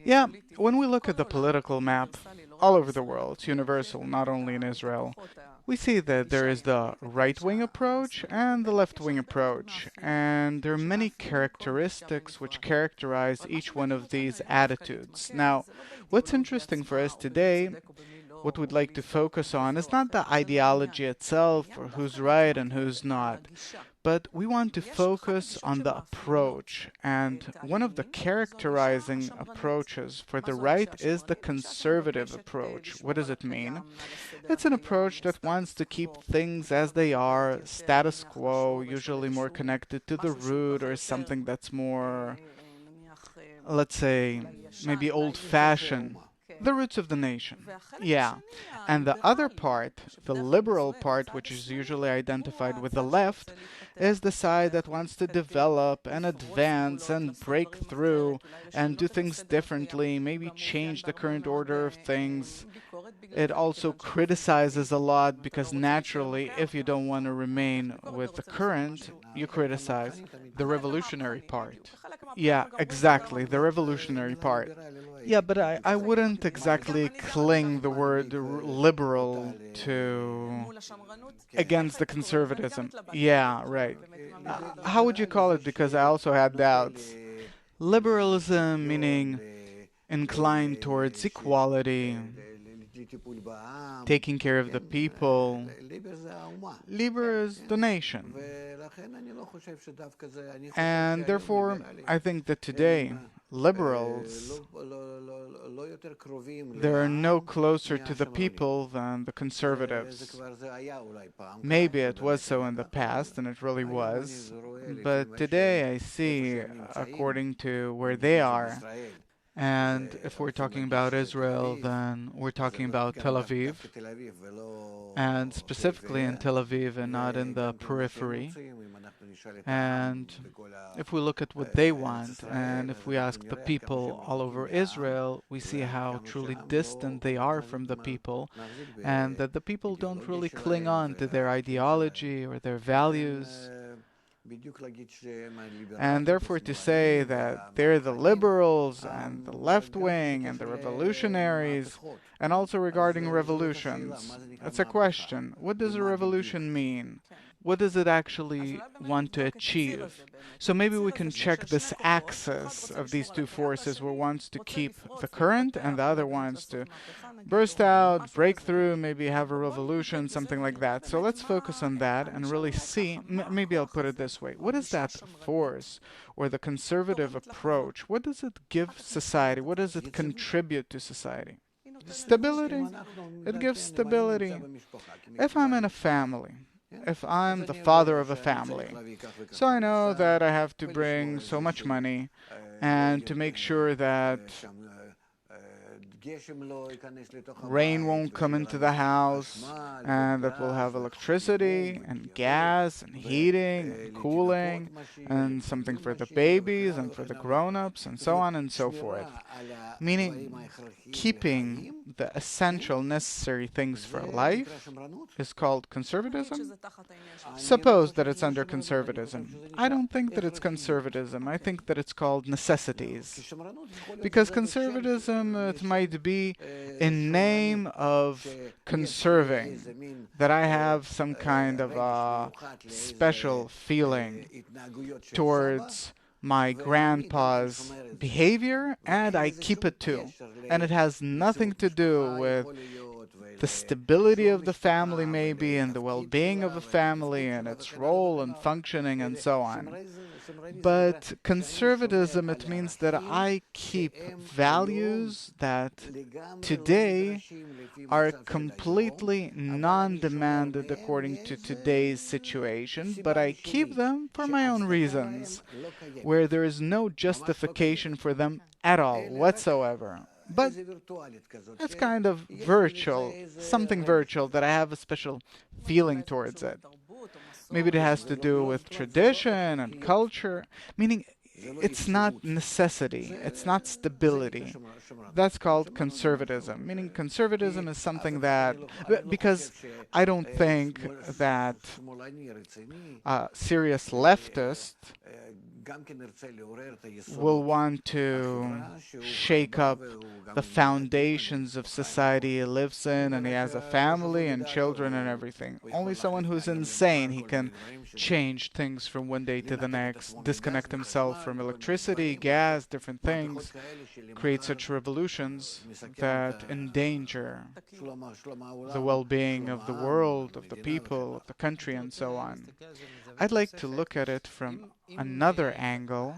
Yeah, when we look at the political map all over the world, it's universal, not only in Israel, we see that there is the right-wing approach and the left-wing approach, and there are many characteristics which characterize each one of these attitudes. Now, what's interesting for us today, what we'd like to focus on, is not the ideology itself or who's right and who's not, but we want to focus on the approach. And one of the characterizing approaches for the right is the conservative approach. What does it mean? It's an approach that wants to keep things as they are, status quo, usually more connected to the root or something that's more, let's say, maybe old-fashioned. The roots of the nation. Yeah. And the other part, the liberal part, which is usually identified with the left, is the side that wants to develop and advance and break through and do things differently, maybe change the current order of things. It also criticizes a lot because naturally, if you don't want to remain with the current, you criticize the revolutionary part. Yeah, exactly, the revolutionary part. Yeah, but I wouldn't exactly cling the word liberal to against the conservatism. Yeah, right. How would you call it? Because I also had doubts. Liberalism meaning inclined towards equality, taking care of the people. Liber is the nation. And therefore, I think that today, liberals, they are no closer to the people than the conservatives. Maybe it was so in the past, and it really was. But today I see, according to where they are, and if we're talking about Israel, then we're talking about Tel Aviv, and specifically in Tel Aviv and not in the periphery. And if we look at what they want, and if we ask the people all over Israel, we see how truly distant they are from the people, and that the people don't really cling on to their ideology or their values. And therefore, to say that they're the liberals and the left wing and the revolutionaries, and also regarding revolutions, it's a question. What does a revolution mean? What does it actually want to achieve? So maybe we can check this axis of these two forces where one's to keep the current and the other one's to burst out, break through, maybe have a revolution, something like that. So let's focus on that and really see, maybe I'll put it this way. What is that force or the conservative approach? What does it give society? What does it contribute to society? Stability. It gives stability. If I'm in a family, if I'm the father of a family, so I know that I have to bring so much money and to make sure that rain won't come into the house, and that we'll have electricity and gas and heating and cooling and something for the babies and for the grown-ups and so on and so forth. Meaning, keeping the essential necessary things for life is called conservatism. Suppose that it's under conservatism. I don't think that it's conservatism. I think that it's called necessities. Because conservatism, it might be in name of conserving, that I have some kind of a special feeling towards my grandpa's behavior, and I keep it too. And it has nothing to do with the stability of the family, maybe, and the well-being of the family, and its role and functioning, and so on. But conservatism, it means that I keep values that today are completely non-demanded according to today's situation, but I keep them for my own reasons, where there is no justification for them at all whatsoever. But it's kind of virtual, something virtual that I have a special feeling towards it. Maybe it has to do with tradition and culture, meaning it's not necessity, it's not stability. That's called conservatism, meaning conservatism is something that, because I don't think that a serious leftist will want to shake up the foundations of society he lives in, and he has a family and children and everything. Only someone who's insane, he can change things from one day to the next, disconnect himself from electricity, gas, different things, create such revolutions that endanger the well-being of the world, of the people, of the country, and so on. I'd like to look at it from another angle.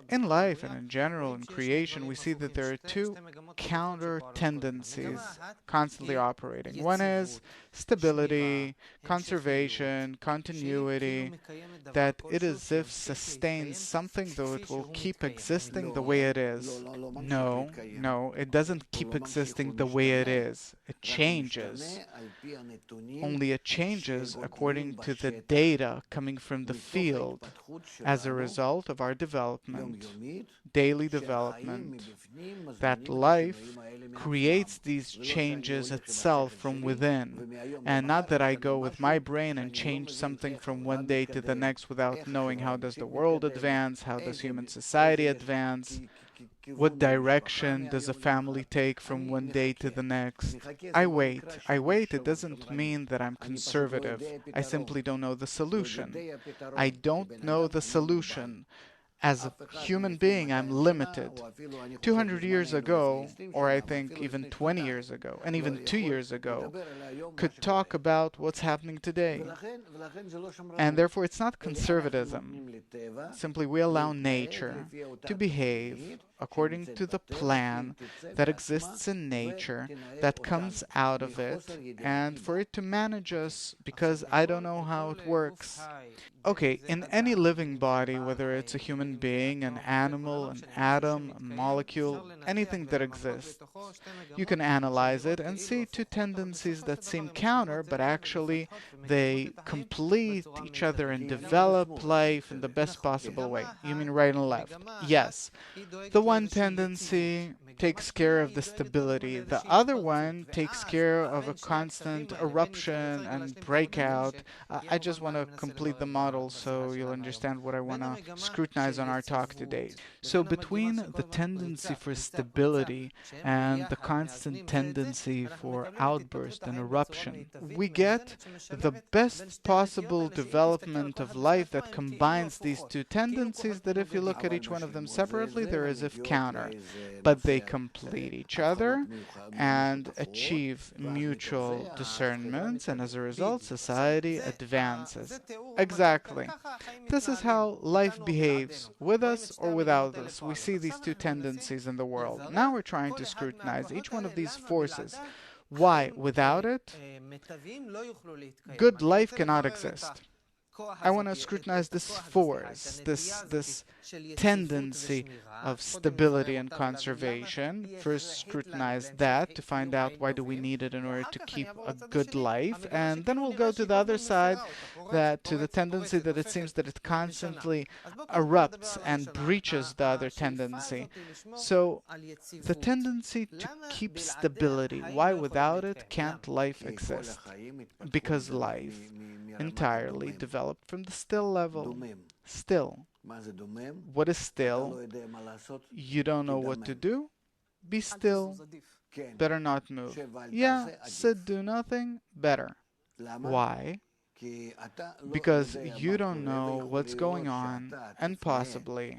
In life and in general, in creation, we see that there are two counter tendencies constantly operating. One is stability, conservation, continuity, that it is as if sustains something, though it will keep existing the way it is. No, no, it doesn't keep existing the way it is. It changes. Only it changes according to the data coming from the field as a result of our development, daily development, that life creates these changes itself from within, and not that I go with my brain and change something from one day to the next without knowing how does the world advance, how does human society advance, what direction does a family take from one day to the next. I wait. I wait. It doesn't mean that I'm conservative. I simply don't know the solution. I don't know the solution. As a human being, I'm limited. 200 years ago, or I think even 20 years ago, and even 2 years ago, could talk about what's happening today. And therefore, it's not conservatism. Simply, we allow nature to behave according to the plan that exists in nature, that comes out of it, and for it to manage us, because I don't know how it works. Okay, in any living body, whether it's a human being, an animal, an atom, a molecule, anything that exists, you can analyze it and see two tendencies that seem counter, but actually they complete each other and develop life in the best possible way. You mean right and left? Yes. The one tendency takes care of the stability. The other one takes care of a constant eruption and breakout. I just want to complete the model so you'll understand what I want to scrutinize on our talk today. So between the tendency for stability and the constant tendency for outburst and eruption, we get the best possible development of life that combines these two tendencies, that if you look at each one of them separately, they're as if counter, but they complete each other and achieve mutual discernment, and as a result, society advances. Exactly. This is how life behaves, with us or without us. We see these two tendencies in the world. Now we're trying to scrutinize each one of these forces. Why, without it, good life cannot exist. I want to scrutinize this force, this tendency of stability and conservation. First, scrutinize that to find out why do we need it in order to keep a good life, and then we'll go to the other side, that to the tendency that it seems that it constantly erupts and breaches the other tendency. So, the tendency to keep stability, why without it can't life exist? Because life entirely developed from the still level. Still. What is still? You don't know what to do? Be still. Better not move. Yeah, sit, do nothing? Better. Why? Because you don't know what's going on, and possibly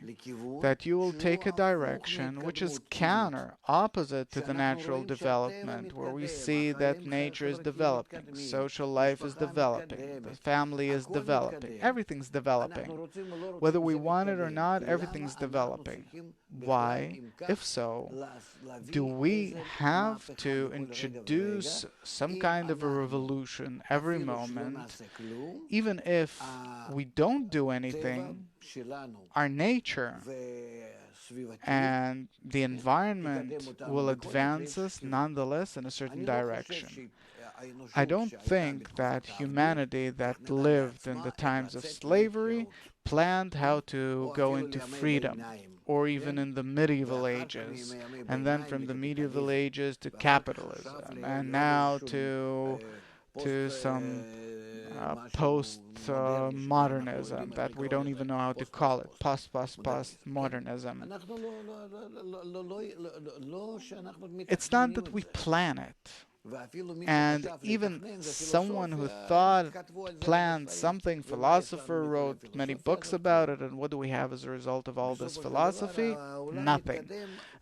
that you will take a direction which is counter, opposite to the natural development, where we see that nature is developing, social life is developing, the family is developing, everything's developing. Whether we want it or not, everything's developing. Why? If so, do we have to introduce some kind of a revolution every moment? Even if we don't do anything, our nature and the environment will advance us nonetheless in a certain direction. I don't think that humanity that lived in the times of slavery planned how to go into freedom, or even in the medieval ages, and then from the medieval ages to capitalism, and now to to some post-modernism that we don't even know how to call it, post-modernism. It's not that we plan it. And even someone who planned something, philosopher, wrote many books about it, and what do we have as a result of all this philosophy? Nothing.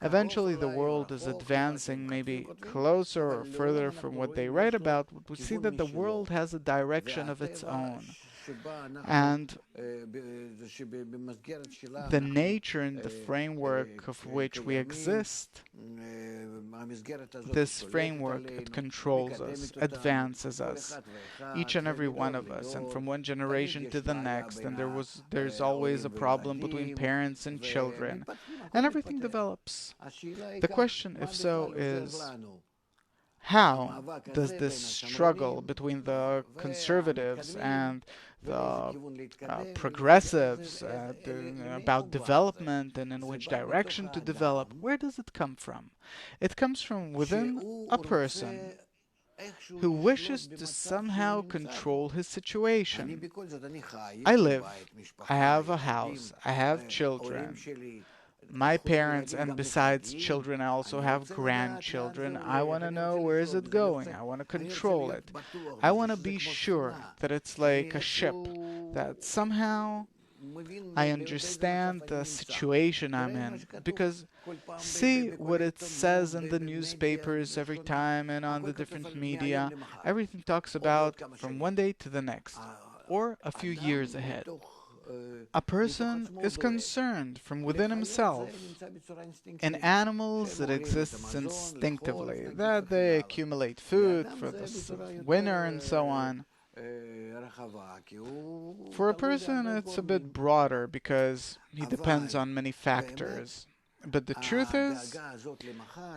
Eventually, the world is advancing maybe closer or further from what they write about. We see that the world has a direction of its own. And the nature and the framework of which we exist, this framework, it controls us, advances us, each and every one of us, and from one generation to the next, and there's always a problem between parents and children, and everything develops. The question, if so, is how does this struggle between the conservatives and the progressives about development and in which direction to develop, where does it come from? It comes from within a person who wishes to somehow control his situation. I live, I have a house, I have children. My parents, and besides children, I also have grandchildren. I want to know where is it going. I want to control it. I want to be sure that it's like a ship, that somehow I understand the situation I'm in. Because see what it says in the newspapers every time and on the different media. Everything talks about from one day to the next, or a few years ahead. A person is concerned from within himself. In animals, it exists instinctively, that they accumulate food for the winter and so on. For a person, it's a bit broader because he depends on many factors. But the truth is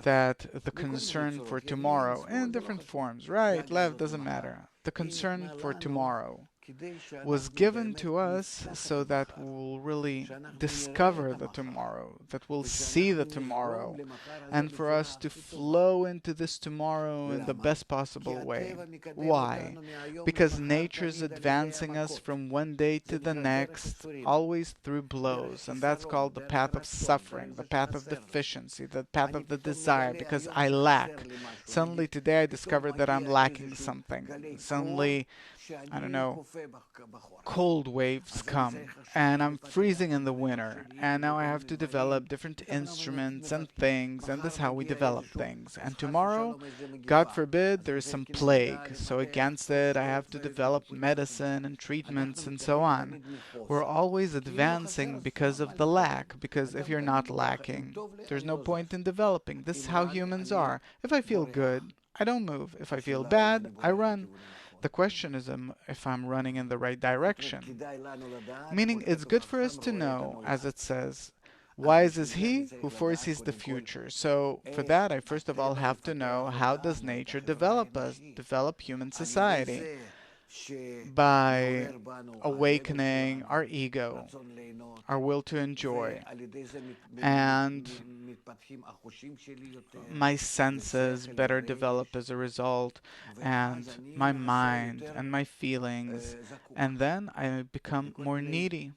that the concern for tomorrow, in different forms, right, left, doesn't matter, the concern for tomorrow was given to us so that we'll really discover the tomorrow, that we'll see the tomorrow, and for us to flow into this tomorrow in the best possible way. Why? Because nature's advancing us from one day to the next, always through blows, and that's called the path of suffering, the path of deficiency, the path of the desire, because I lack. Suddenly today I discovered that I'm lacking something. Suddenly, I don't know, cold waves come and I'm freezing in the winter, and now I have to develop different instruments and things, and this is how we develop things. And tomorrow, God forbid, there is some plague, so against it I have to develop medicine and treatments and so on. We're always advancing because of the lack, because if you're not lacking, there's no point in developing. This is how humans are. If I feel good, I don't move. If I feel bad, I run. The question is if I'm running in the right direction. Meaning, it's good for us to know, as it says, wise is he who foresees the future. So for that, I first of all have to know, how does nature develop us, develop human society? By awakening our ego, our will to enjoy, and my senses better develop as a result, and my mind and my feelings, and then I become more needy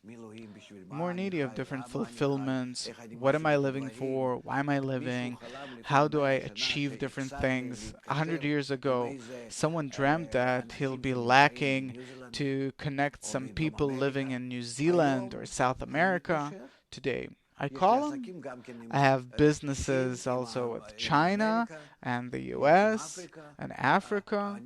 of different fulfillments. What am I living for? Why am I living? How do I achieve different things? 100 years ago, someone dreamt that he'll be lacking to connect some people living in New Zealand or South America. Today, I call them. I have businesses also with China and the US and Africa.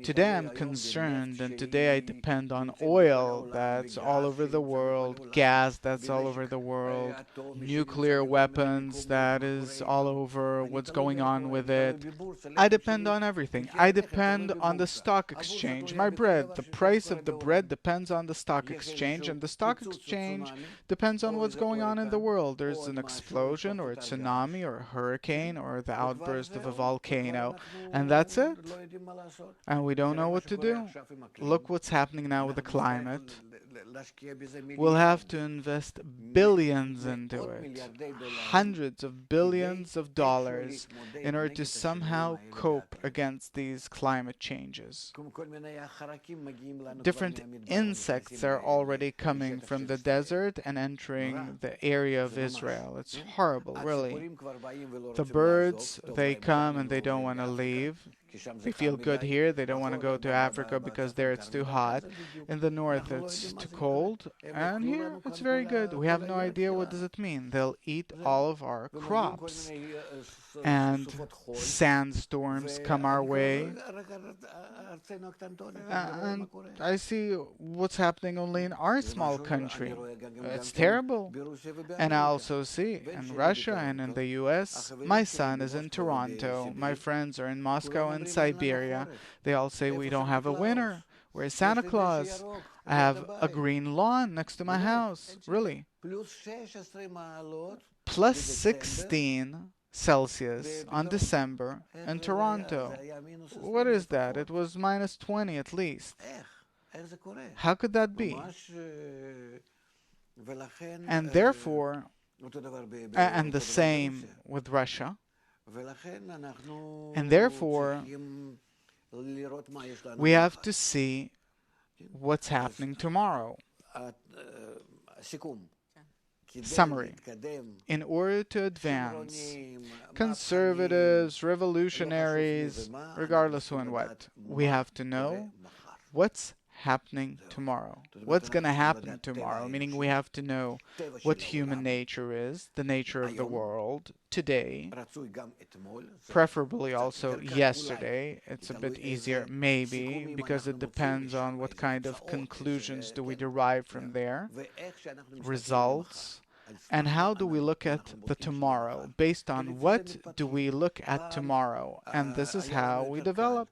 Today I'm concerned, and today I depend on oil that's all over the world, gas that's all over the world, nuclear weapons that is all over, what's going on with it. I depend on everything. I depend on the stock exchange. My bread, the price of the bread depends on the stock exchange, and the stock exchange depends on what's going on in the world. There's an explosion or a tsunami or a hurricane or the outburst of a volcano, and that's it. And we don't know what to do. Look what's happening now with the climate. We'll have to invest billions into it, hundreds of billions of dollars, in order to somehow cope against these climate changes. Different insects are already coming from the desert and entering the area of Israel. It's horrible, really. The birds, they come and they don't want to leave. They feel good here. They don't want to go to Africa because there it's too hot. In the north it's too cold. And here it's very good. We have no idea what does it mean. They'll eat all of our crops. And sandstorms come our way. And I see what's happening only in our small country. It's terrible. And I also see in Russia and in the US. My son is in Toronto. My friends are in Moscow and Siberia. They all say we don't have a winter. Where's Santa Claus? I have a green lawn next to my house. Really. Plus 16 Celsius on December in Toronto. What is that? It was minus 20 at least. How could that be? And therefore, and the same with Russia. And therefore, we have to see what's happening tomorrow. Summary. In order to advance, conservatives, revolutionaries, regardless who and what, we have to know what's happening tomorrow. What's going to happen tomorrow? Meaning we have to know what human nature is, the nature of the world today, preferably also yesterday. It's a bit easier, maybe, because it depends on what kind of conclusions do we derive from there, results, and how do we look at the tomorrow? Based on what do we look at tomorrow? And this is how we develop